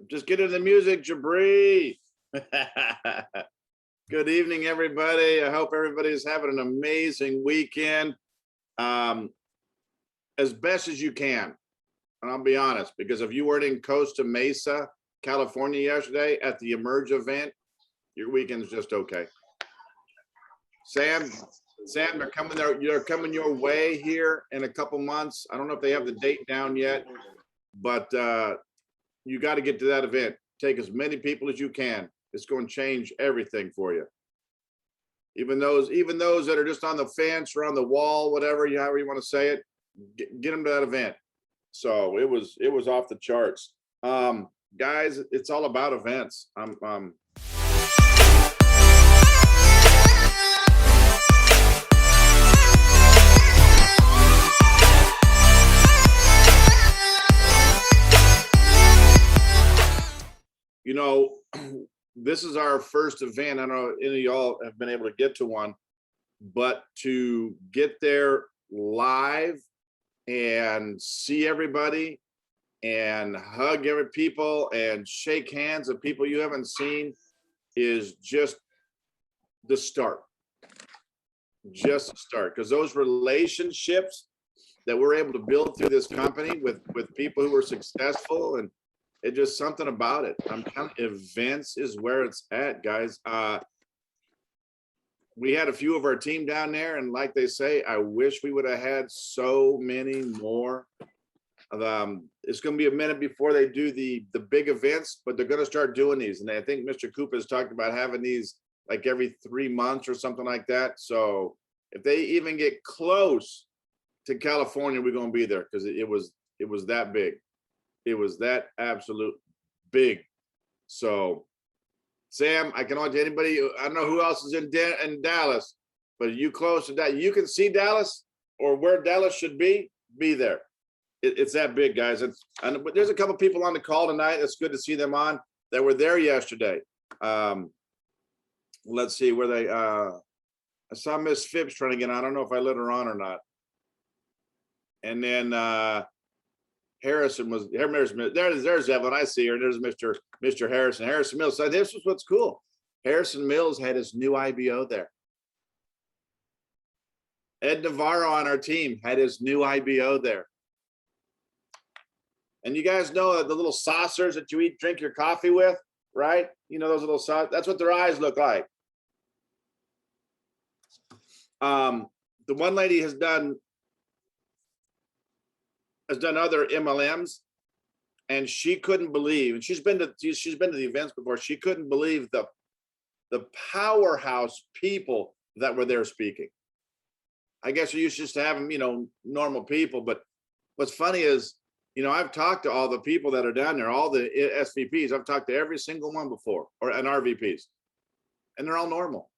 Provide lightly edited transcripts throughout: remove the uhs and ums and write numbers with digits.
Just get into the music, Jabri. Good evening, everybody. I hope everybody's having an amazing weekend. As best as you can. And I'll be honest, because if you weren't in Costa Mesa, California yesterday at the Emerge event, your weekend's just okay. Sam, they're coming your way here in a couple months. I don't know if they have the date down yet, but you got to get to that event. Take as many people as you can. It's going to change everything for you. Even those that are just on the fence or on the wall, whatever, however you want to say it, get them to that event. So it was off the charts. Guys, it's all about events. You know, this is our first event. I don't know if any of y'all have been able to get to one, but to get there live and see everybody and hug people and shake hands of people you haven't seen is just the start. Just the start. Because those relationships that we're able to build through this company with people who are successful, and it's just something about it. I'm telling you, events is where it's at, guys. We had a few of our team down there, and like they say, I wish we would have had so many more. It's going to be a minute before they do the big events, but they're going to start doing these. And I think Mr. Cooper has talked about having these like every 3 months or something like that. So if they even get close to California, we're going to be there, because it was that big. It was that absolute big. So Sam, I can only tell anybody, I don't know who else is in Dallas, but you close to that, you can see Dallas or where Dallas should be there. It's that big, guys. But there's a couple people on the call tonight. It's good to see them on that were there yesterday. Let's see where they, I saw Miss Phipps trying to get on. I don't know if I let her on or not. And then Harrison was there's Evelyn. I see her. There's Mr. Harrison. Harrison Mills. So this was what's cool. Harrison Mills had his new IBO there. Ed Navarro on our team had his new IBO there. And you guys know the little saucers that you drink your coffee with, right? You know those little saucers. That's what their eyes look like. The one lady has done other MLMs, and she couldn't believe, and she's been to the events before. She couldn't believe the powerhouse people that were there speaking. I guess you're used just to having, normal people, but what's funny is, I've talked to all the people that are down there, all the SVPs. I've talked to every single one before, and RVPs, and they're all normal.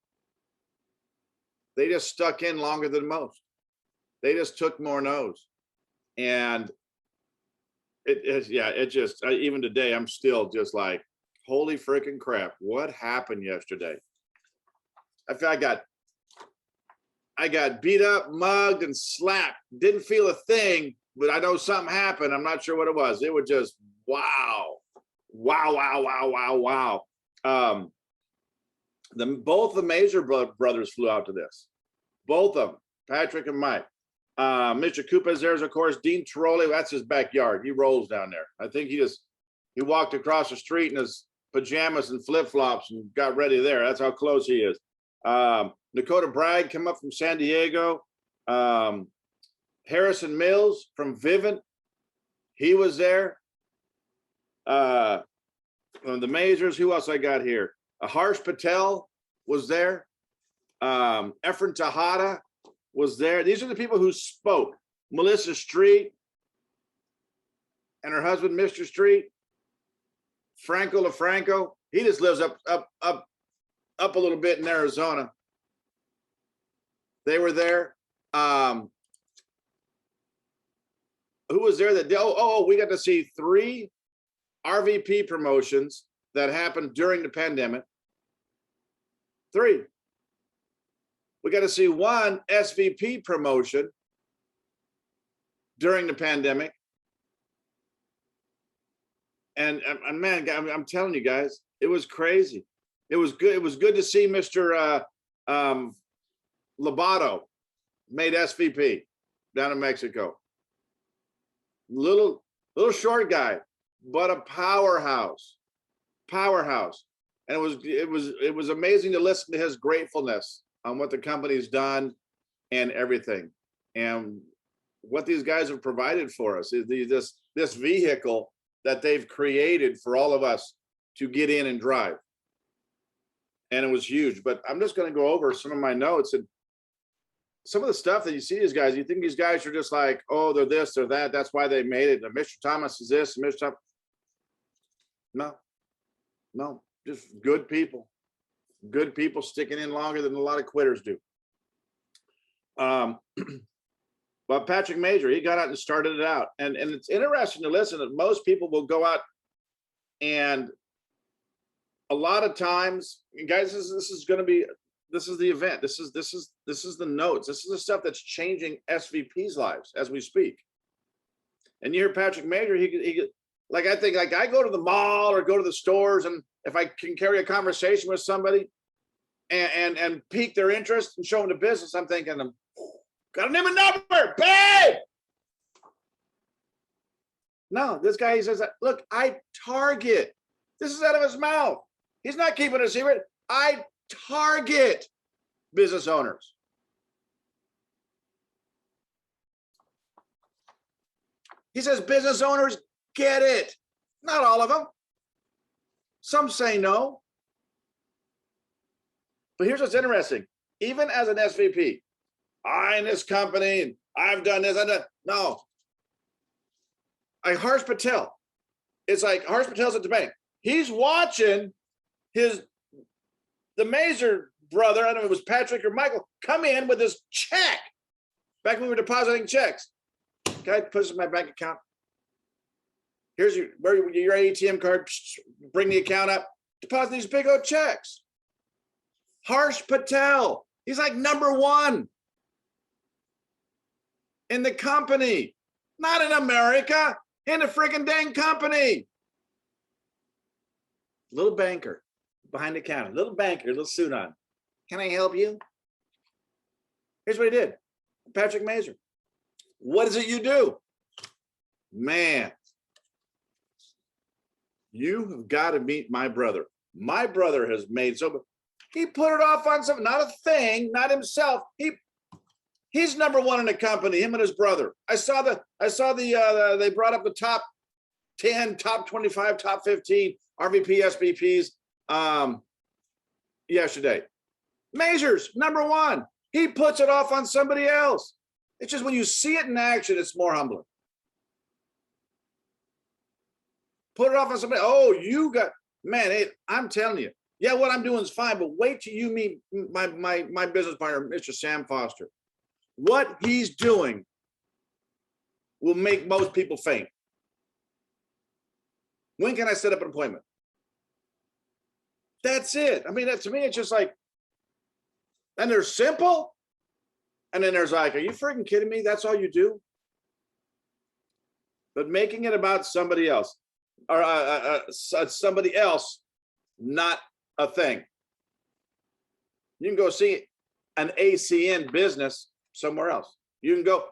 They just stuck in longer than most. They just took more no's. And even today, I'm still just like, holy freaking crap, what happened yesterday? I feel I got beat up, mugged, and slapped. Didn't feel a thing, but I know something happened. I'm not sure what it was. It was just wow. Both the Mazur brothers flew out to this. Both of them, Patrick and Mike. Mr. Koopa's there's, of course, Dean Tiroli. That's his backyard. He rolls down there. I think he walked across the street in his pajamas and flip-flops and got ready there. That's how close he is. Dakota Bragg come up from San Diego. Harrison Mills from Vivint, he was there. The Mazurs, who else I got here? Harsh Patel was there. Efren Tejada was there. These are the people who spoke. Melissa Street and her husband, Mr. Street. Franco LaFranco. He just lives up a little bit in Arizona. They were there. Who was there that day? We got to see 3 RVP promotions that happened during the pandemic. 3. We got to see 1 SVP promotion during the pandemic. And man, I'm telling you guys, it was crazy. It was good. It was good to see Mr. Lobato made SVP down in Mexico. Little short guy, but a powerhouse. Powerhouse. And it was amazing to listen to his gratefulness on what the company's done and everything. And what these guys have provided for us is this vehicle that they've created for all of us to get in and drive. And it was huge. But I'm just going to go over some of my notes, and some of the stuff that you see these guys, you think these guys are just like, oh, they're this, they're that. That's why they made it. And Mr. Thomas is this, and Mr. Thomas. No, just good people. Good people sticking in longer than a lot of quitters do. But Patrick Major, he got out and started it out. And it's interesting to listen that most people will go out, and a lot of times, guys, this is the event. This is the notes. This is the stuff that's changing SVP's lives as we speak. And you hear Patrick Major, he like, I think, like, I go to the mall or go to the stores, and if I can carry a conversation with somebody and pique their interest and show them the business, I'm thinking, got a name and number, babe. No, this guy, he says, look, I target. This is out of his mouth. He's not keeping it a secret. I target business owners. He says business owners get it. Not all of them. Some say no. But here's what's interesting. Even as an SVP, I in this company, and I've done this, I've done. No. Harsh Patel. It's like Harsh Patel's at the bank. He's watching the Mazur brother, I don't know if it was Patrick or Michael, come in with this check. Back when we were depositing checks. Okay, put this in my bank account. Here's your ATM card. Bring the account up. Deposit these big old checks. Harsh Patel. He's like #1 in the company. Not in America. In the freaking dang company. Little banker behind the counter. Little banker, little suit on. Can I help you? Here's what he did. Patrick Mazur. What is it you do? Man, you have got to meet my brother. My brother has made he put it off on something, not a thing, not himself. He's #1 in the company, him and his brother. I saw they brought up the top 10, top 25, top 15 RVP, SVPs yesterday. Mazur's #1. He puts it off on somebody else. It's just when you see it in action, it's more humbling. Put it off on somebody. Oh, you got, man, I'm telling you. Yeah, what I'm doing is fine, but wait till you meet my business partner, Mr. Sam Foster. What he's doing will make most people faint. When can I set up an appointment? That's it. I mean, to me, it's just like, and they're simple. And then there's like, are you freaking kidding me? That's all you do? But making it about somebody else, or somebody else, not a thing. You can go see an ACN business somewhere else. You can go,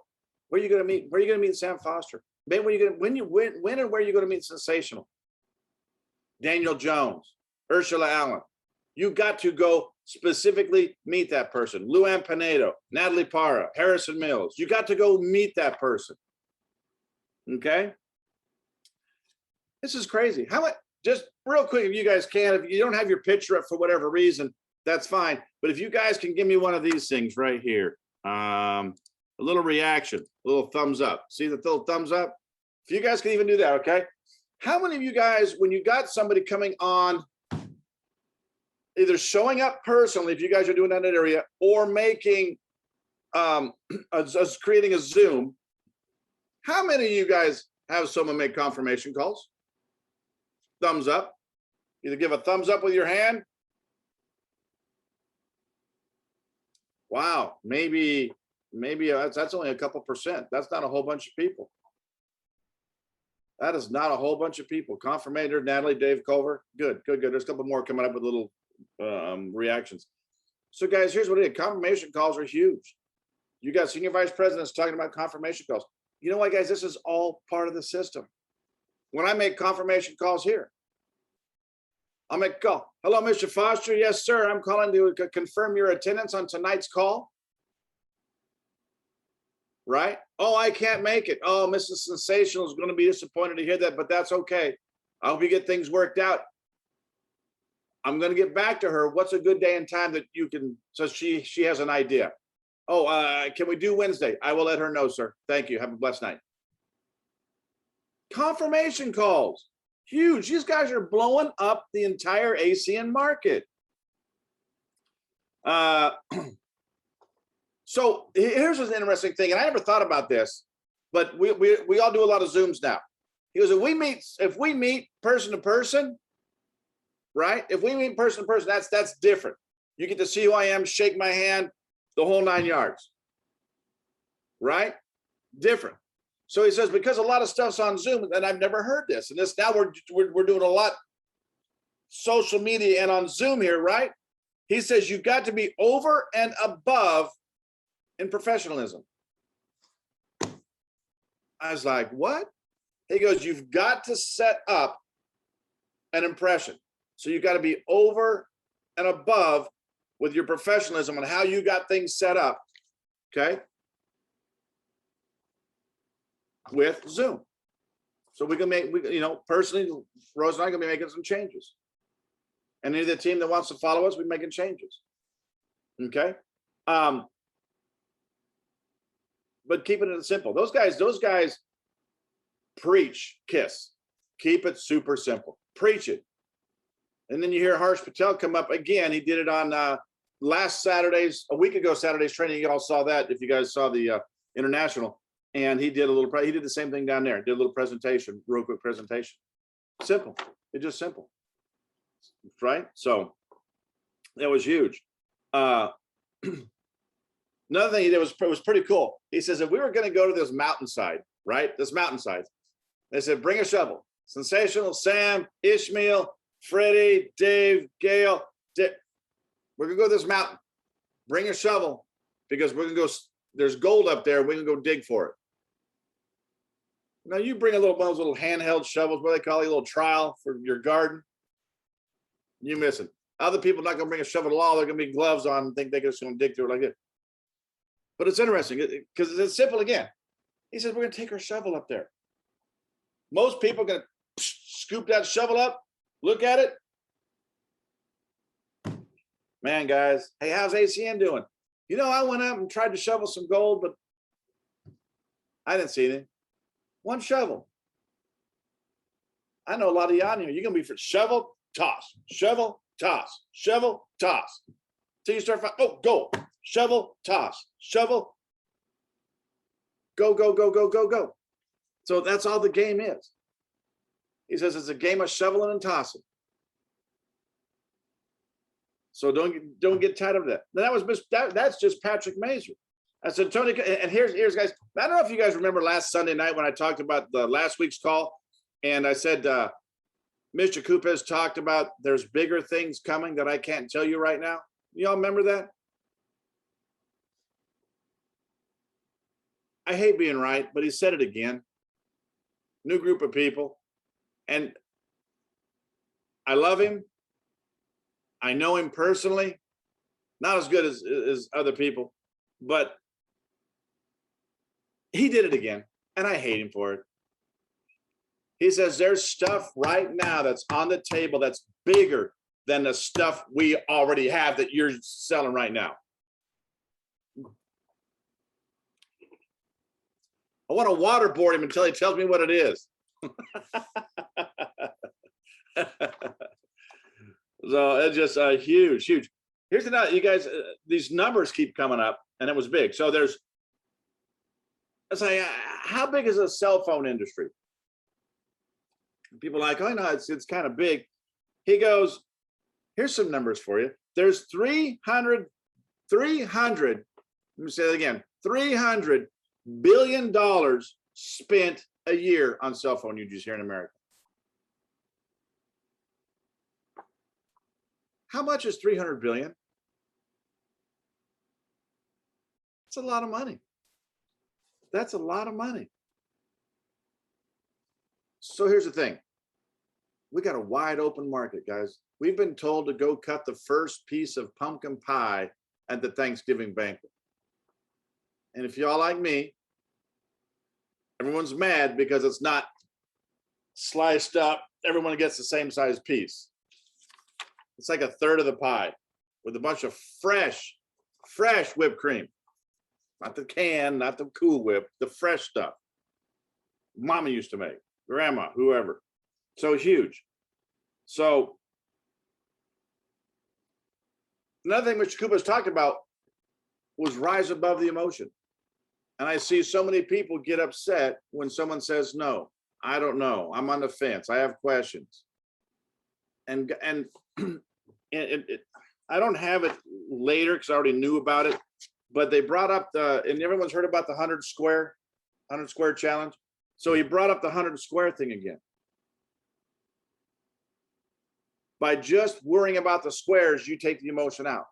where are you going to meet? Where are you going to meet Sam Foster? Maybe when and where are you going to meet Sensational? Daniel Jones, Ursula Allen. You got to go specifically meet that person. Luann Pinedo, Natalie Parra, Harrison Mills. You got to go meet that person. Okay? This is crazy. How much, just real quick, if you guys can, if you don't have your picture up for whatever reason, that's fine. But if you guys can give me one of these things right here, a little reaction, a little thumbs up. See the little thumbs up? If you guys can even do that, okay? How many of you guys, when you got somebody coming on, either showing up personally, if you guys are doing that in that area, or making, creating a Zoom, how many of you guys have someone make confirmation calls? Thumbs up. Either give a thumbs up with your hand. Wow, maybe that's only a couple percent. That's not a whole bunch of people. That is not a whole bunch of people. Confirmator, Natalie, Dave Culver. Good, good, good. There's a couple more coming up with little reactions. So guys, here's what it is. Confirmation calls are huge. You got senior vice presidents talking about confirmation calls. You know what, guys? This is all part of the system. When I make confirmation calls here, I'll make a call. Hello, Mr. Foster. Yes, sir. I'm calling to confirm your attendance on tonight's call. Right? Oh, I can't make it. Oh, Mrs. Sensational is going to be disappointed to hear that, but that's okay. I hope you get things worked out. I'm going to get back to her. What's a good day and time that you can, so she has an idea. Oh, can we do Wednesday? I will let her know, sir. Thank you. Have a blessed night. Confirmation calls. Huge. These guys are blowing up the entire ACN market. So here's an interesting thing, and I never thought about this, but we all do a lot of Zooms now. He goes, if we meet person to person, right? If we meet person to person, that's different. You get to see who I am, shake my hand, the whole 9 yards, right? Different. So he says, because a lot of stuff's on Zoom, and I've never heard this, and this now we're doing a lot social media and on Zoom here, right? He says you've got to be over and above in professionalism. I was like, what? He goes, you've got to set up an impression. So you've got to be over and above with your professionalism and how you got things set up, okay? With Zoom. So we can make, personally, Rose and I are gonna be making some changes. And any of the team that wants to follow us, we're making changes, okay? But keeping it simple. Those guys preach KISS. Keep it super simple. Preach it. And then you hear Harsh Patel come up again. He did it on a week ago Saturday's training. You all saw that if you guys saw the international. And he did the same thing down there. Did a little presentation, real quick presentation. Simple. It's just simple. Right? So that was huge. Another thing he did was pretty cool. He says, if we were going to go to this mountainside, right? This mountainside, they said, bring a shovel. Sensational, Sam, Ishmael, Freddie, Dave, Gail. We're going to go to this mountain. Bring a shovel because we're going to go, there's gold up there. We're going to go dig for it. Now you bring one of those little handheld shovels, what they call it, a little trowel for your garden. You missing. Other people not going to bring a shovel at all. They're going to be gloves on and think they're just going to dig through it like this. But it's interesting because it's simple again. He says, we're going to take our shovel up there. Most people are going to scoop that shovel up, look at it. Man, guys, hey, how's ACN doing? I went out and tried to shovel some gold, but I didn't see anything. One shovel. I know a lot of y'all in here. You're going to be for shovel, toss, shovel, toss, shovel, toss. Till you start, go, shovel, toss, shovel, go, go, go, go, go, go. So that's all the game is. He says it's a game of shoveling and tossing. So don't get tired of that. That's just Patrick Mazer. I said, Tony, and here's guys. I don't know if you guys remember last Sunday night when I talked about the last week's call, and I said, Mr. Kupes talked about there's bigger things coming that I can't tell you right now. Y'all remember that? I hate being right, but he said it again. New group of people. And I love him. I know him personally. Not as good as other people, but he did it again. And I hate him for it. He says there's stuff right now that's on the table that's bigger than the stuff we already have that you're selling right now. I want to waterboard him until he tells me what it is. So it's just huge. Here's another, you guys, these numbers keep coming up, and it was big. So it's like, how big is the cell phone industry? People are like, oh no, it's kind of big. He goes, here's some numbers for you. There's 300, let me say that again, $300 billion spent a year on cell phone users here in America. How much is 300 billion? That's a lot of money. That's a lot of money. So here's the thing. We got a wide open market, guys. We've been told to go cut the first piece of pumpkin pie at the Thanksgiving banquet. And if y'all like me, everyone's mad because it's not sliced up. Everyone gets the same size piece. It's like a third of the pie with a bunch of fresh whipped cream. Not the can, not the Cool Whip, the fresh stuff. Mama used to make, grandma, whoever. So huge. So another thing Mr. Kouba's talked about was rise above the emotion. And I see so many people get upset when someone says, no, I don't know. I'm on the fence. I have questions. And I don't have it later because I already knew about it, but they brought up and everyone's heard about the 100 square challenge. So he brought up the 100 square thing again. By just worrying about the squares, you take the emotion out.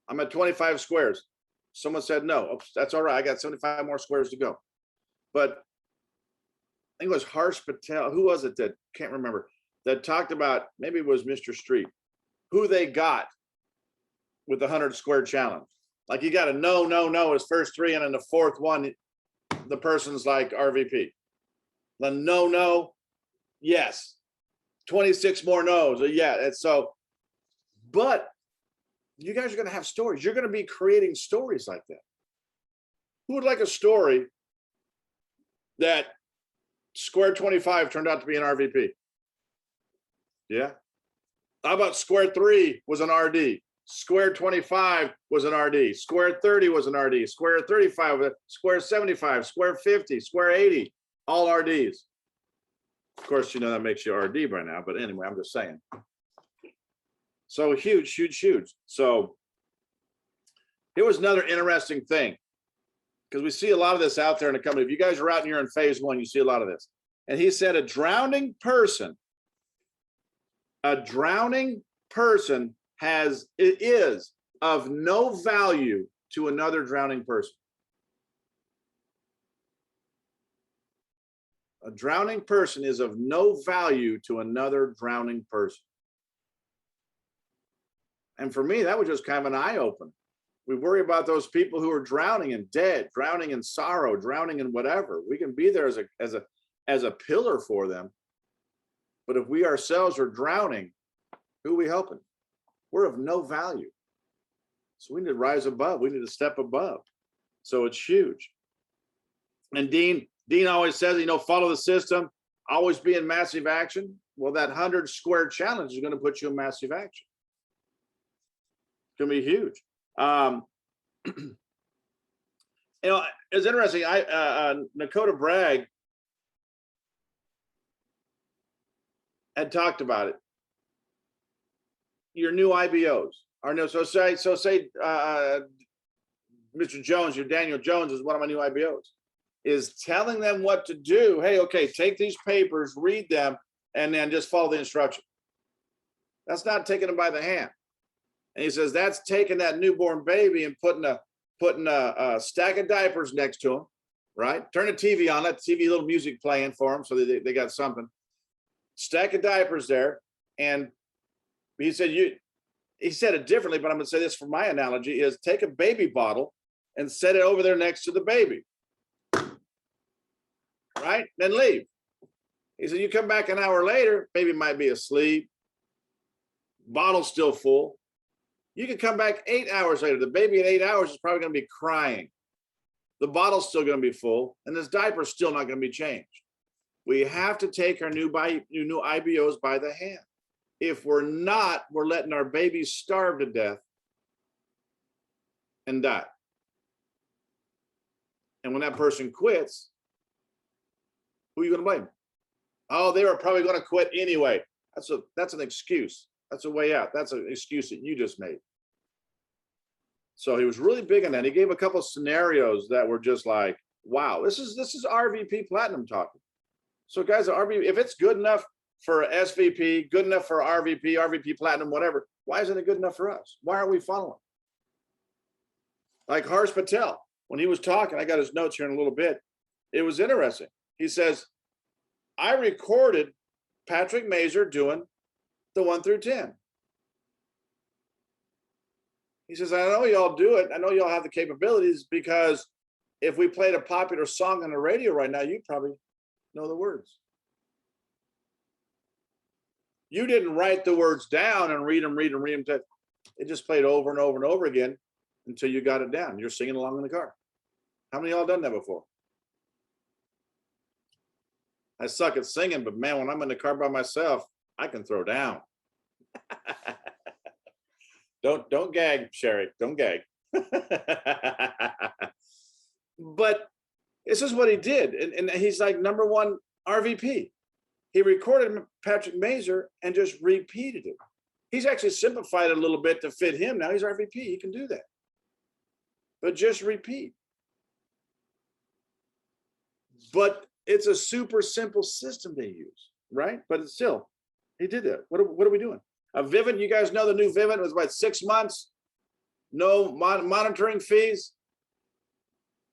I'm at 25 squares. Someone said, no, oops, that's all right. I got 75 more squares to go. But I think it was Harsh Patel. Who was it that, can't remember, that talked about, maybe it was Mr. Street, who they got with the 100 square challenge. Like you got a no, his first three, and in the fourth one, the person's like RVP. The no, yes. 26 more no's. Yeah. And so, but you guys are going to have stories. You're going to be creating stories like that. Who would like a story that square 25 turned out to be an RVP? Yeah. How about square 3 was an RD? Square 25 was an RD. Square 30 was an RD. Square 35, square 75, square 50, square 80, all RDs. Of course, you know that makes you RD by now, but anyway, I'm just saying. So huge. So here was another interesting thing, because we see a lot of this out there in the company. If you guys are out here in phase one, you see a lot of this. And he said a drowning person is of no value to another drowning person. A drowning person is of no value to another drowning person. And for me, that was just kind of an eye-opener. We worry about those people who are drowning and dead, drowning in sorrow, drowning in whatever. We can be there as a pillar for them. But if we ourselves are drowning, who are we helping? We're of no value. So we need to rise above. We need to step above. So it's huge. And Dean always says, follow the system, always be in massive action. Well, that 100 square challenge is going to put you in massive action. It's going to be huge. It's interesting. Nakota Bragg had talked about it. Your new IBOs are no. So say Mr. Jones, your Daniel Jones is one of my new IBOs. Is telling them what to do. Hey, okay, take these papers, read them, and then just follow the instruction. That's not taking them by the hand. And he says that's taking that newborn baby and putting a stack of diapers next to him, right? Turn the TV on, let the TV little music playing for them, so they got something. Stack of diapers there, and he said he said it differently, but I'm going to say this for my analogy: is take a baby bottle and set it over there next to the baby. Right? Then leave. He said, you come back an hour later, baby might be asleep, bottle's still full. You can come back 8 hours later. The baby in 8 hours is probably going to be crying. The bottle's still going to be full, and this diaper's still not going to be changed. We have to take our new IBOs by the hand. If we're not, we're letting our babies starve to death and die. And when that person quits, who are you going to blame? Oh, they were probably going to quit anyway. That's an excuse. That's a way out. That's an excuse that you just made. So he was really big on that. He gave a couple of scenarios that were just like, Wow, this is RVP Platinum talking. So guys, RVP, if it's good enough for SVP, good enough for RVP Platinum, whatever, why isn't it good enough for us? Why aren't we following? Like Harsh Patel, when he was talking, I got his notes here in a little bit. It was interesting. He says, I recorded Patrick Mazur doing the 1 through 10. He says, I know y'all do it. I know y'all have the capabilities, because if we played a popular song on the radio right now, you'd probably know the words. You didn't write the words down and read them. It just played over and over and over again until you got it down. You're singing along in the car. How many of y'all done that before? I suck at singing, but man, when I'm in the car by myself, I can throw down. Don't gag, Sherry. Don't gag. But this is what he did. And he's like #1 RVP. He recorded Patrick Mazur and just repeated it. He's actually simplified it a little bit to fit him. Now he's RVP. He can do that. But just repeat. But it's a super simple system they use, right? But it's still, he did that. What are we doing? Vivint, you guys know the new Vivint was about 6 months. No monitoring fees.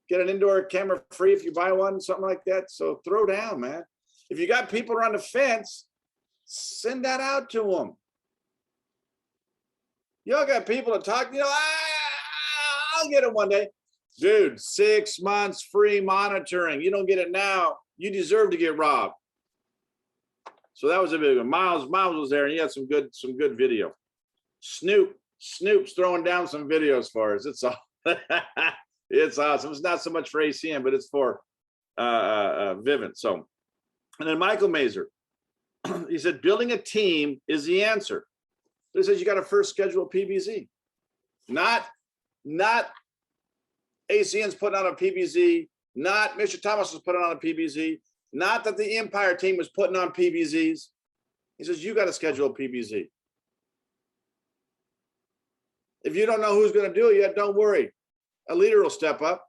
Get an indoor camera free if you buy one, something like that. So throw down, man. If you got people around the fence, send that out to them. Y'all got people to talk, I'll get it one day. Dude, 6 months free monitoring. You don't get it now, you deserve to get robbed. So that was a big one. Miles was there, and he had some good video. Snoop's throwing down some videos for us. It's all it's awesome. It's not so much for ACM, but it's for Vivint. So, and then Michael Mazur, he said, building a team is the answer. He says you got to first schedule a PBZ, not ACN's putting on a PBZ, not Mr. Thomas was putting on a PBZ, not that the Empire team was putting on PBZs. He says, you got to schedule a PBZ. If you don't know who's going to do it yet, don't worry. A leader will step up.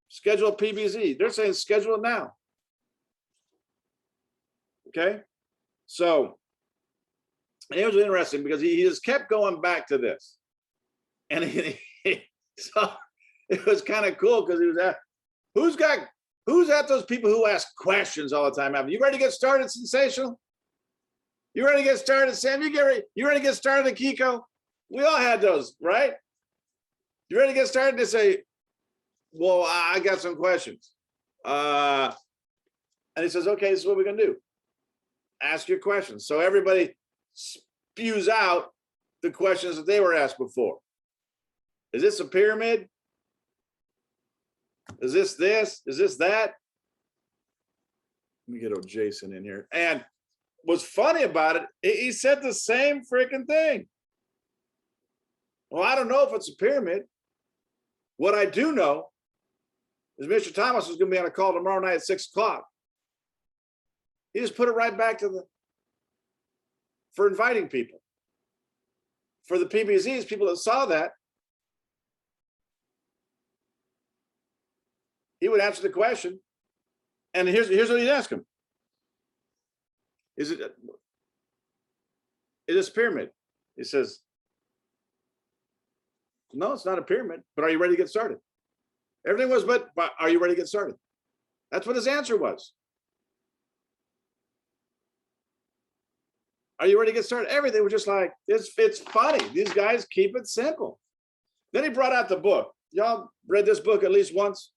Schedule a PBZ. They're saying schedule it now. Okay? So, it was interesting because he just kept going back to this. And so it was kind of cool because he was at, who's at those people who ask questions all the time? You ready to get started, Sensational? You ready to get started, Sam? You ready to get started, Kiko? We all had those, right? You ready to get started? To say, well, I got some questions. And he says, okay, this is what we're gonna do. Ask your questions. So everybody spews out the questions that they were asked before. Is this a pyramid? Is this this? Is this that? Let me get old Jason in here. And what's funny about it, he said the same freaking thing. Well, I don't know if it's a pyramid. What I do know is Mr. Thomas is going to be on a call tomorrow night at 6 o'clock. He just put it right back to for inviting people. For the PBZs, people that saw that, he would answer the question. And here's what he'd ask him. Is this a pyramid? He says, no, it's not a pyramid, but are you ready to get started? Everything was, but are you ready to get started? That's what his answer was. Are you ready to get started? Everything was just like, it's funny. These guys keep it simple. Then he brought out the book. Y'all read this book at least once?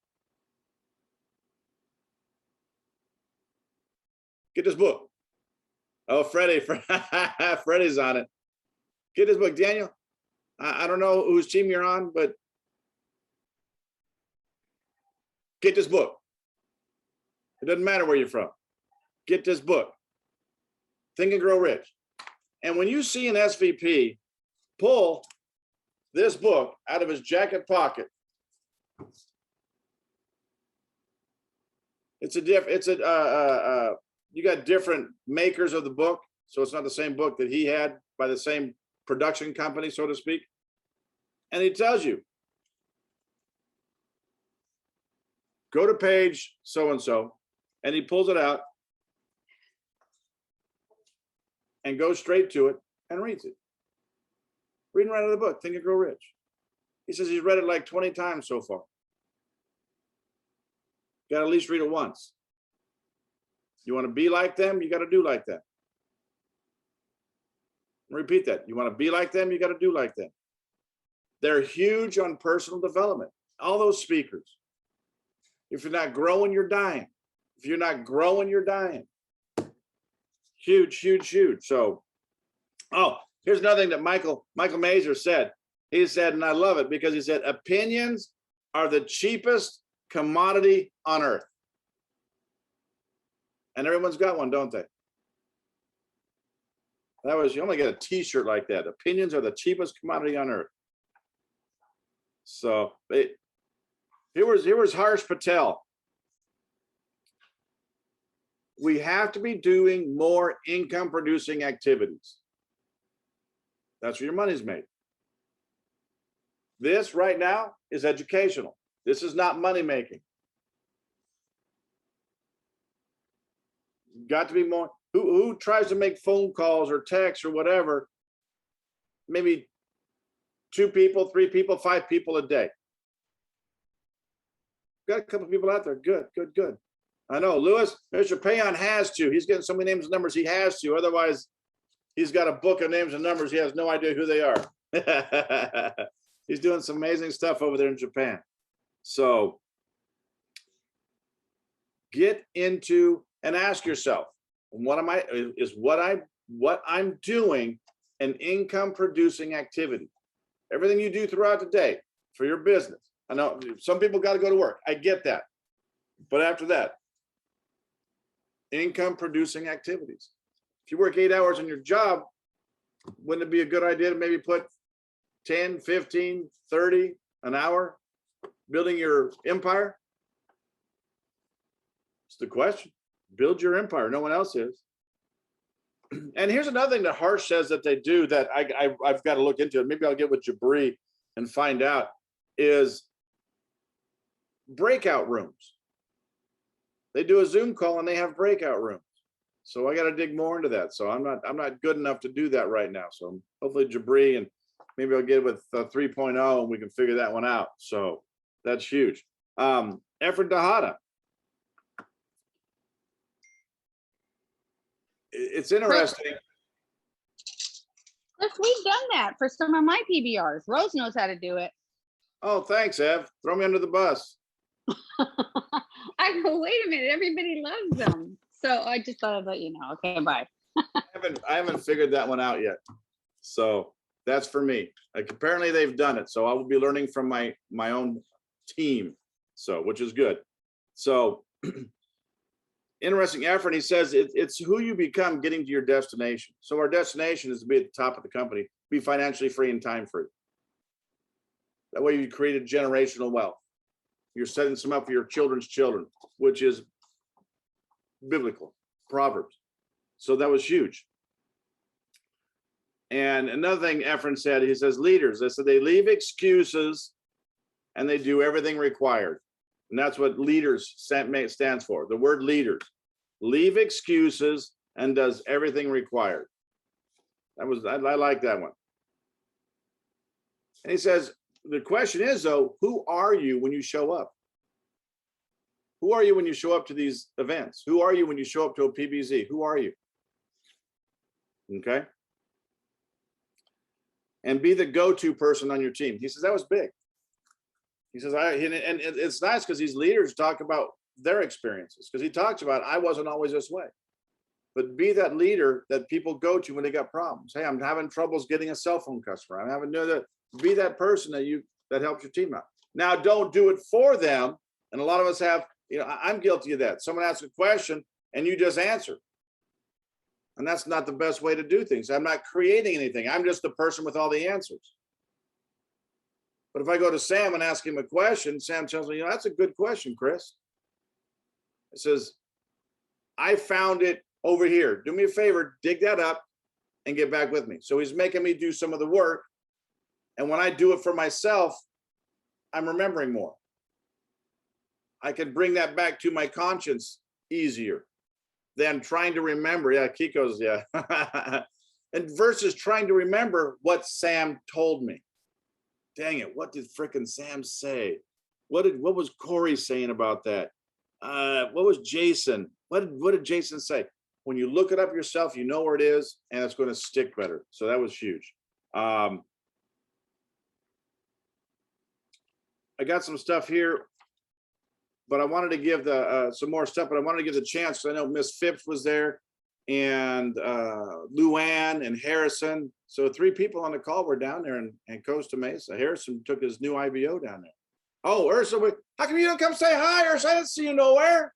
Get this book. Oh, Freddie's on it. Get this book, Daniel. I don't know whose team you're on, but get this book. It doesn't matter where you're from. Get this book. Think and Grow Rich. And when you see an SVP pull this book out of his jacket pocket, you got different makers of the book, so it's not the same book that he had by the same production company, so to speak. And he tells you, go to page so-and-so, and he pulls it out and goes straight to it and reads it. Reading right out of the book, Think and Grow Rich. He says he's read it like 20 times so far. Got to at least read it once. You want to be like them, you got to do like them. Repeat that. You want to be like them, you got to do like them. They're huge on personal development. All those speakers. If you're not growing, you're dying. If you're not growing, you're dying. Huge, huge, huge. So, oh, here's another thing that Michael Mazer said. He said, and I love it because he said, opinions are the cheapest commodity on earth. And everyone's got one, don't they? That was, you only get a t-shirt like that. Opinions are the cheapest commodity on earth. So here was Harsh Patel. We have to be doing more income producing activities. That's where your money's made. This right now is educational. This is not money making. Got to be more. Who tries to make phone calls or texts or whatever? Maybe 2 people, 3 people, 5 people a day. Got a couple of people out there. Good, good, good. I know Lewis, Mr. Payon has to. He's getting so many names and numbers. He has to. Otherwise, he's got a book of names and numbers. He has no idea who they are. He's doing some amazing stuff over there in Japan. So get into and ask yourself, what I'm doing an income producing activity? Everything you do throughout the day for your business. I know some people got to go to work. I get that. But after that, income producing activities. If you work 8 hours in your job, wouldn't it be a good idea to maybe put 10, 15, 30 an hour building your empire? It's the question. Build your empire. No one else is. And here's another thing that Harsh says that they do that I've got to look into it. Maybe I'll get with Jabri and find out, is breakout rooms. They do a Zoom call and they have breakout rooms. So I got to dig more into that. So I'm not good enough to do that right now. So hopefully Jabri, and maybe I'll get with 3.0 and we can figure that one out. So that's huge. Efren Dahada. It's interesting. Chris, we've done that for some of my PBRs. Rose knows how to do it. Oh, thanks, Ev. Throw me under the bus. I go, wait a minute, everybody loves them. So I just thought I'd let you know. Okay, bye. I haven't figured that one out yet. So that's for me. Like, apparently they've done it. So I will be learning from my own team. So, which is good. So interesting effort. He says it's who you become getting to your destination. So our destination is to be at the top of the company, be financially free and time free. That way you create a generational wealth. You're setting some up for your children's children, which is biblical, Proverbs. So that was huge. And another thing Efren said, he says, leaders, they said they leave excuses and they do everything required. And that's what leaders stands for. The word leaders. Leave excuses and does everything required. I like that one. And he says, the question is, though, who are you when you show up? Who are you when you show up to these events? Who are you when you show up to a PBZ? Who are you? Okay. And be the go-to person on your team. He says that was big. He says, and it's nice because these leaders talk about their experiences, because he talks about, I wasn't always this way. But be that leader that people go to when they got problems. Hey, I'm having troubles getting a cell phone customer. I'm having that. Be that person that helps your team out. Now, don't do it for them. And a lot of us have, I'm guilty of that. Someone asks a question and you just answer. And that's not the best way to do things. I'm not creating anything. I'm just the person with all the answers. But if I go to Sam and ask him a question, Sam tells me, that's a good question, Chris. It says, I found it over here. Do me a favor, dig that up and get back with me. So he's making me do some of the work. And when I do it for myself, I'm remembering more. I can bring that back to my conscience easier than trying to remember. Yeah, Kiko's, yeah. And versus trying to remember what Sam told me. Dang it, what did frickin' Sam say? What was Corey saying about that? What was Jason? What did Jason say? When you look it up yourself, you know where it is, and it's going to stick better. So that was huge. I got some stuff here, but I wanted to give the some more stuff, but I wanted to give the chance. I know Miss Phipps was there, and Luann and Harrison. So 3 people on the call were down there in Costa Mesa. Harrison took his new IBO down there. Oh, Ursula, how come you don't come say hi, Ursula? I didn't see you nowhere.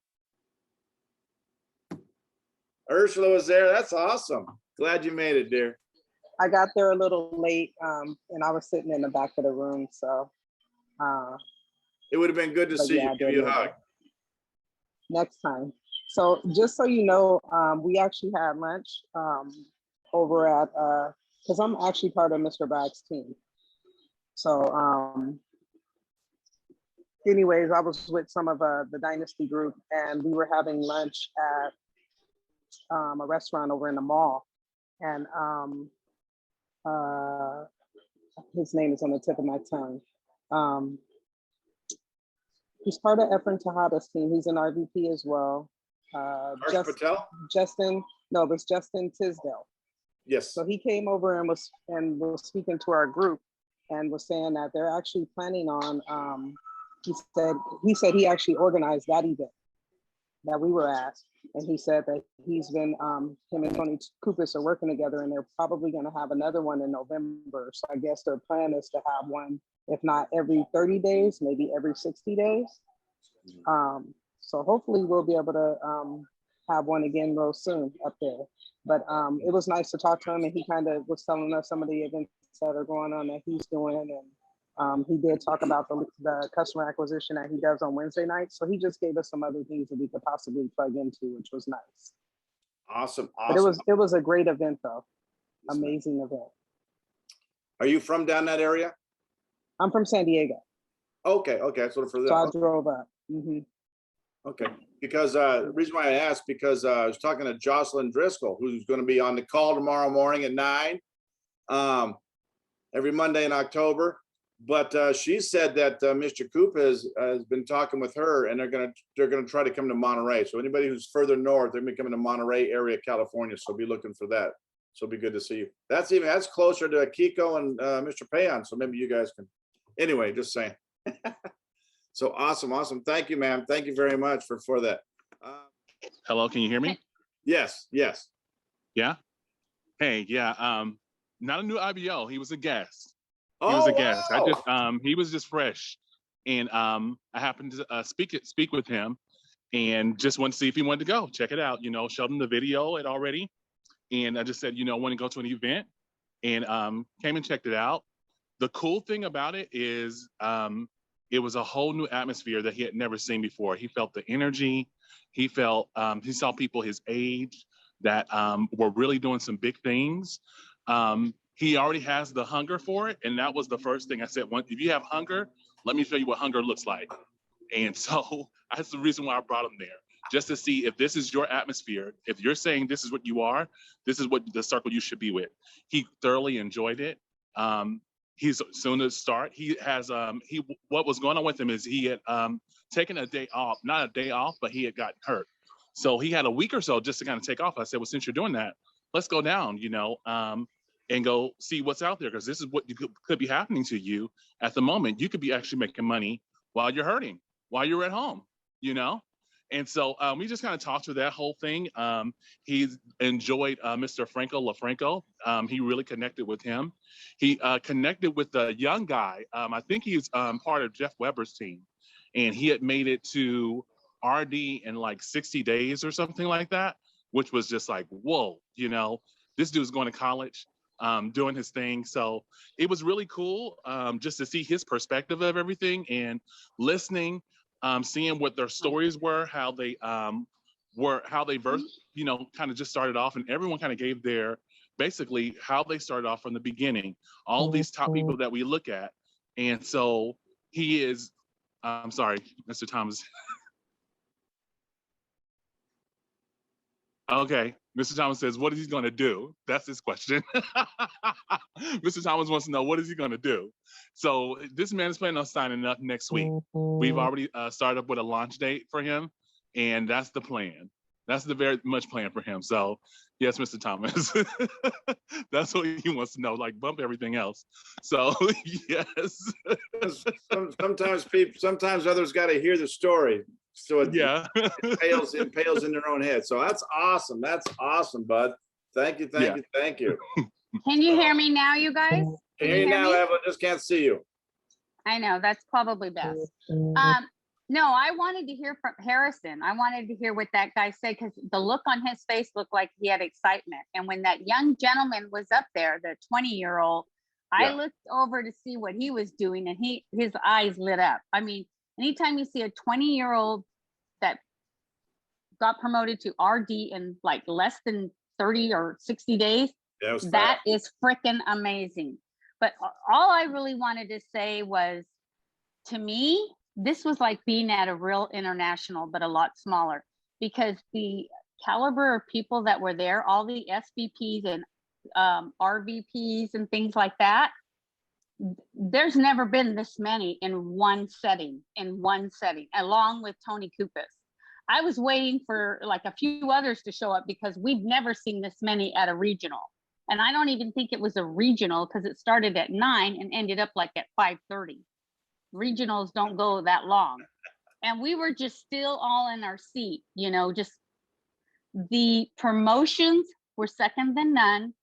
Ursula was there. That's awesome. Glad you made it, dear. I got there a little late, and I was sitting in the back of the room, so. It would have been good to see yeah, you. Give you a hug. Next time. So just so you know, we actually had lunch over at, because I'm actually part of Mr. Bragg's team. So anyways, I was with some of the Dynasty group, and we were having lunch at a restaurant over in the mall. And his name is on the tip of my tongue. He's part of Efren Tejada's team. He's an RVP as well. Patel? Justin, no, it was Justin Tisdale. Yes. So he came over and was speaking to our group and was saying that they're actually planning on, he said he actually organized that event that we were at. And he said that he's been, him and Tony Kupis are working together, and they're probably going to have another one in November. So I guess their plan is to have one, if not every 30 days, maybe every 60 days. So hopefully we'll be able to have one again real soon up there. But it was nice to talk to him, and he kind of was telling us some of the events that are going on that he's doing. And he did talk about the customer acquisition that he does on Wednesday nights. So he just gave us some other things that we could possibly plug into, which was nice. Awesome. But it was a great event though. Amazing event. Are you from down that area? I'm from San Diego. Okay, so for that. So I drove up. Mm-hmm. Okay, because the reason why I asked, because I was talking to Jocelyn Driscoll, who's going to be on the call tomorrow morning at 9, every Monday in October. But she said that Mr. Koopa has been talking with her, and they're gonna try to come to Monterey. So anybody who's further north, they're gonna be coming to Monterey area, California. So be looking for that. So it'll be good to see you. That's closer to Kiko and Mr. Payan. So maybe you guys can. Anyway, just saying. So awesome. Thank you, ma'am. Thank you very much for that. Hello, can you hear me? Yes. Yeah. Hey, yeah. Not a new IBO. He was a guest. He Oh, was a guest. wow. He was just fresh, and I happened to speak with him, and just wanted to see if he wanted to go check it out. Showed him the video already, and I just said, want to go to an event, and came and checked it out. The cool thing about it is, it was a whole new atmosphere that he had never seen before. He felt the energy. He felt he saw people his age that were really doing some big things. He already has the hunger for it. And that was the first thing I said. If you have hunger, let me show you what hunger looks like. And so that's the reason why I brought him there, just to see if this is your atmosphere. If you're saying this is what you are, this is what the circle you should be with. He thoroughly enjoyed it. He's soon to start. He has, what was going on with him is he had taken a day off, not a day off, but he had gotten hurt. So he had a week or so just to kind of take off. I said, well, since you're doing that, let's go down, and go see what's out there, because this is what could be happening to you at the moment. You could be actually making money while you're hurting, while you're at home, And so we just kind of talked through that whole thing. He enjoyed Mr. Franco LaFranco. He really connected with him. He connected with the young guy. I think he's part of Jeff Weber's team, and he had made it to RD in like 60 days or something like that, which was just like, whoa, this dude's going to college. Doing his thing. So it was really cool just to see his perspective of everything, and listening, seeing what their stories were, how they first, kind of just started off, and everyone kind of gave their, basically how they started off from the beginning, all these top people that we look at. And so he is, I'm sorry, Mr. Thomas, Okay. Mr. Thomas says, what is he going to do? That's his question. Mr. Thomas wants to know, what is he going to do? So this man is planning on signing up next week. We've already started up with a launch date for him, and that's the plan. That's the very much plan for him. So yes, Mr. Thomas, that's what he wants to know, like bump everything else. So yes. Sometimes others got to hear the story. So it Yeah. pales in their own head. So that's awesome. That's awesome, bud. Thank you. Yeah. Thank you. Can you hear me now, you guys? Can hear you now, me? Evelyn. Just can't see you. I know, that's probably best. No, I wanted to hear from Harrison. I wanted to hear what that guy said, because the look on his face looked like he had excitement. And when that young gentleman was up there, the 20-year-old, I Yeah. looked over to see what he was doing, and his eyes lit up. I mean, anytime you see a 20-year-old that got promoted to RD in like less than 30 or 60 days, That was that is freaking amazing. But all I really wanted to say was, to me, this was like being at a real international, but a lot smaller, because the caliber of people that were there, all the SVPs and RVPs and things like that, there's never been this many in one setting, along with Tony Kupas. I was waiting for like a few others to show up, because we've never seen this many at a regional. And I don't even think it was a regional, because it started at 9 and ended up like at 5:30. Regionals don't go that long. And we were just still all in our seat, you know, just the promotions were second to none.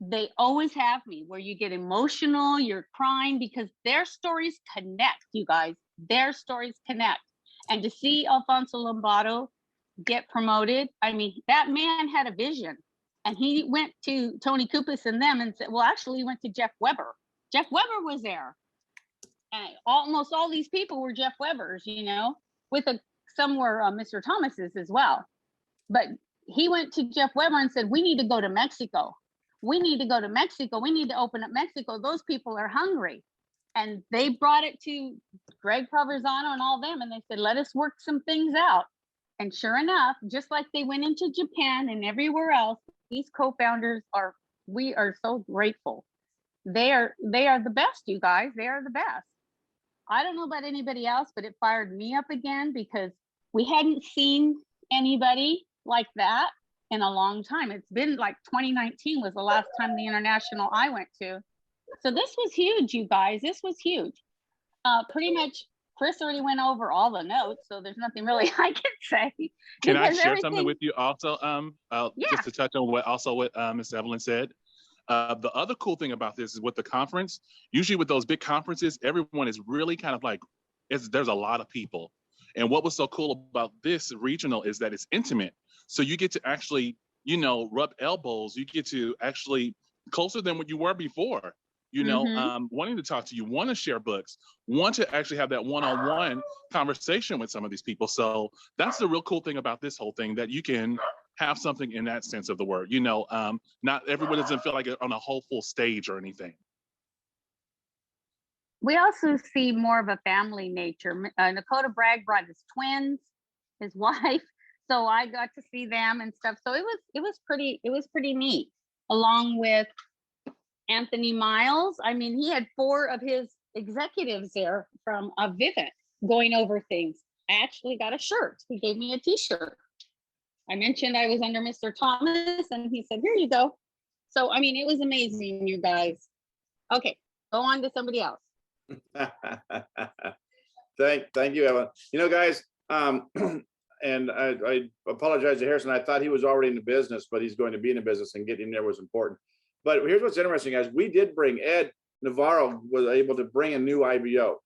They always have me where you get emotional, you're crying, because their stories connect, you guys. Their stories connect. And to see Alfonso Lombardo get promoted, I mean, that man had a vision. And he went to Tony Kupas and them and said, well, actually, he went to Jeff Weber. Jeff Weber was there. And almost all these people were Jeff Webers, you know, with some were Mr. Thomas's as well. But he went to Jeff Weber and said, we need to go to Mexico. We need to go to Mexico. We need to open up Mexico. Those people are hungry. And they brought it to Greg Provenzano and all them. And they said, let us work some things out. And sure enough, just like they went into Japan and everywhere else, these co-founders we are so grateful. They are the best, you guys. They are the best. I don't know about anybody else, but it fired me up again, because we hadn't seen anybody like that in a long time. It's been like 2019 was the last time the international I went to. So this was huge, you guys. This was huge. Pretty much Chris already went over all the notes, so there's nothing really I can say. Can I because share something with you also? Yeah. Just to touch on what Ms. Evelyn said. The other cool thing about this is with the conference, usually with those big conferences, everyone is really kind of like, there's a lot of people. And what was so cool about this regional is that it's intimate. So you get to actually, you know, rub elbows. You get to actually closer than what you were before, you know, wanting to talk to you, want to share books, want to actually have that one-on-one conversation with some of these people. So that's the real cool thing about this whole thing, that you can have something in that sense of the word, you know, not everyone doesn't feel like on a whole full stage or anything. We also see more of a family nature. Dakota Bragg brought his twins, his wife, so I got to see them and stuff. So it was pretty neat. Along with Anthony Miles, I mean, he had 4 of his executives there from Vivint going over things. I actually got a shirt. He gave me a T-shirt. I mentioned I was under Mr. Thomas, and he said, here you go. So, I mean, it was amazing, you guys. Okay, go on to somebody else. Thank you, Evelyn. You know, guys, and I apologize to Harrison. I thought he was already in the business, but he's going to be in the business, and getting there was important. But here's what's interesting, guys. We did bring Ed Navarro was able to bring a new IBO.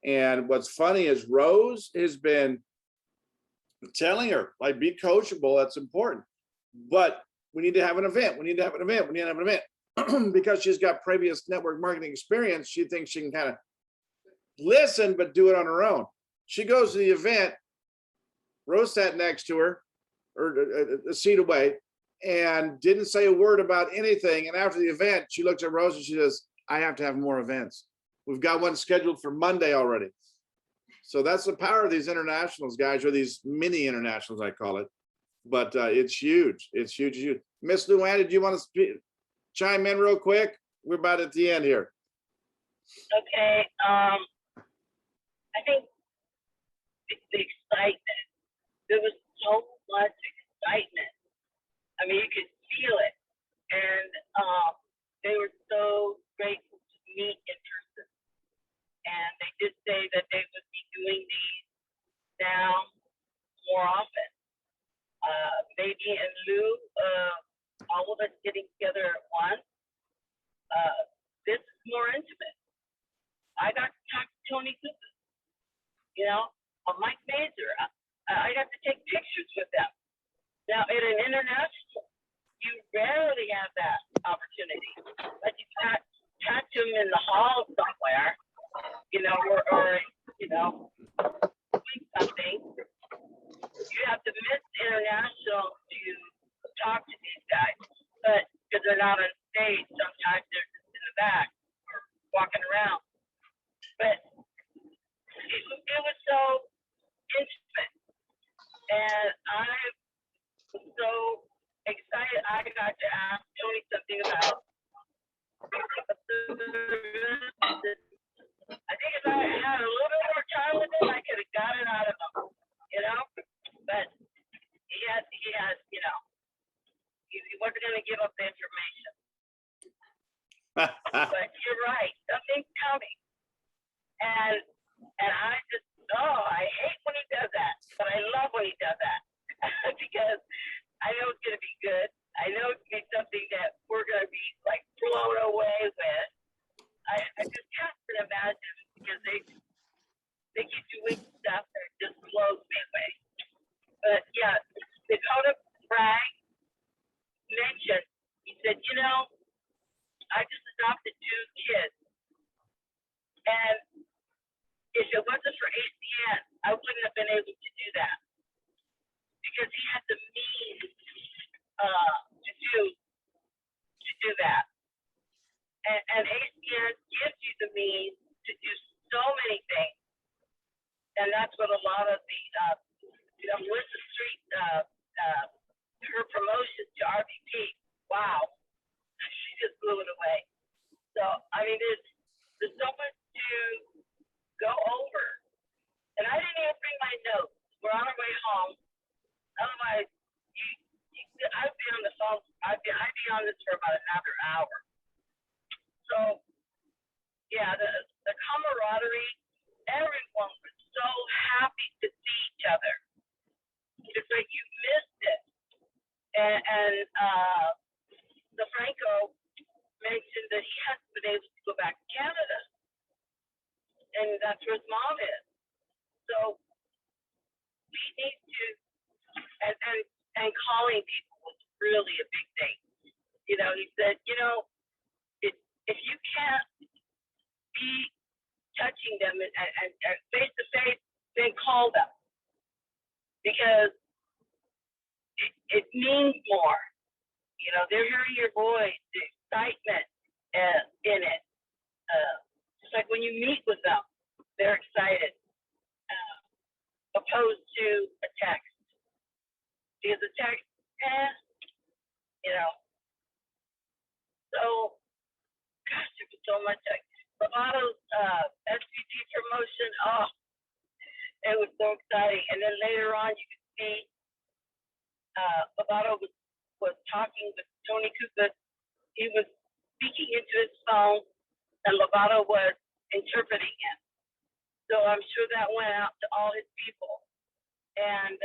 And what's funny is Rose has been telling her, like, be coachable. That's important. But we need to have an event. We need to have an event. We need to have an event. Because she's got previous network marketing experience, she thinks she can kind of listen, but do it on her own. She goes to the event. Rose sat next to her, or a seat away, and didn't say a word about anything. And after the event, she looks at Rose and she says, I have to have more events. We've got one scheduled for Monday already. So that's the power of these internationals, guys, or these mini internationals, I call it. but it's huge. It's huge, huge. Miss Luann, did you want to chime in real quick? We're about at the end here. Okay, I think it's the excitement. There was so much excitement. I mean, you could feel it. And they were so grateful to meet in person. And they did say that they would be doing these now more often. Maybe in lieu of all of us getting together at once. This is more intimate. I got to talk to Tony Cooper, you know, Mike Mazur. I got to take pictures with them. Now, at an international, you rarely have that opportunity. Like you catch them in the hall somewhere, you know, or you know, doing something. You have to miss international to talk to these guys, but because they're not on stage, sometimes they're just in the back or walking around. But it was so intimate, and I was so excited. I got to ask Tony something about. I think if I had a little bit more time with him, I could have got it out of him, you know. But he has, you know, he wasn't going to give up the information. But you're right, something's coming, and I just, I hate when he does that, but I love when he does that because I know it's going to be good. I know it's going to be something that we're going to be like blown away with. I just can't imagine because they keep doing stuff that just blows me away. But yeah, Dakota Bragg mentioned, he said, you know, I just adopted 2 kids. And if it wasn't for ACN, I wouldn't have been able to do that. Because he had the means to do that. And ACN gives you the means to do so many things. And that's what a lot of the Melissa Street, her promotion to RVP, wow, she just blew it away. So, I mean, there's so much to go over. And I didn't even bring my notes. We're on our way home. Otherwise, I'd be on the phone. I'd be on this for about another hour. So, yeah, the camaraderie, everyone was so happy to see each other. It's like you missed it. And DeFranco mentioned that he hasn't been able to go back to Canada. And that's where his mom is. So we need to, and calling people was really a big thing. You know, he said, you know, if you can't be touching them and face to face, then call them. Because it means more. You know, they're hearing your voice, the excitement in it. Just like when you meet with them, they're excited. Opposed to a text. Because a text, you know. So, gosh, there was so much. Lovato's SVP promotion, it was so exciting. And then later on, you could see Lovato was talking with Tony Cooper. He was speaking into his phone, and Lovato was interpreting him. So I'm sure that went out to all his people. And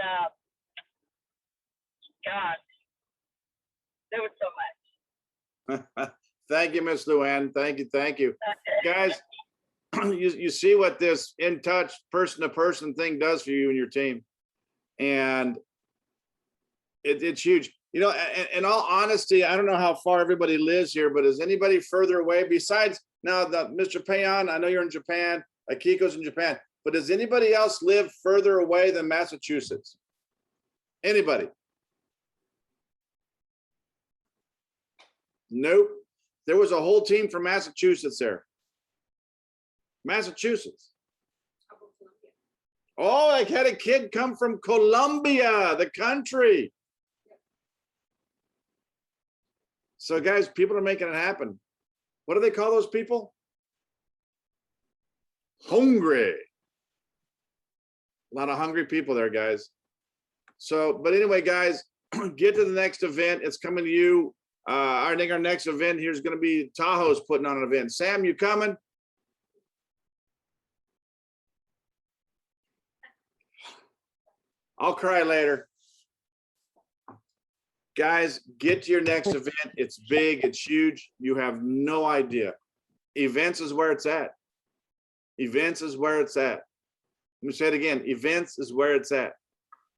gosh, there was so much. Thank you, Miss Luann. Thank you. Thank you. Guys, you see what this in touch person to person thing does for you and your team. And it's huge. You know, in all honesty, I don't know how far everybody lives here, but is anybody further away besides now Mr. Payan? I know you're in Japan, Akiko's in Japan, but does anybody else live further away than Massachusetts? Anybody? Nope. There was a whole team from Massachusetts there. Massachusetts. Oh, I had a kid come from Colombia, the country. So guys, people are making it happen. What do they call those people? Hungry. A lot of hungry people there, guys. So, but anyway, guys, get to the next event. It's coming to you. I think our next event here is going to be Tahoe's putting on an event. Sam, you coming? I'll cry later. Guys, get to your next event. It's big, it's huge. You have no idea. Events is where it's at. Events is where it's at. Let me say it again. Events is where it's at.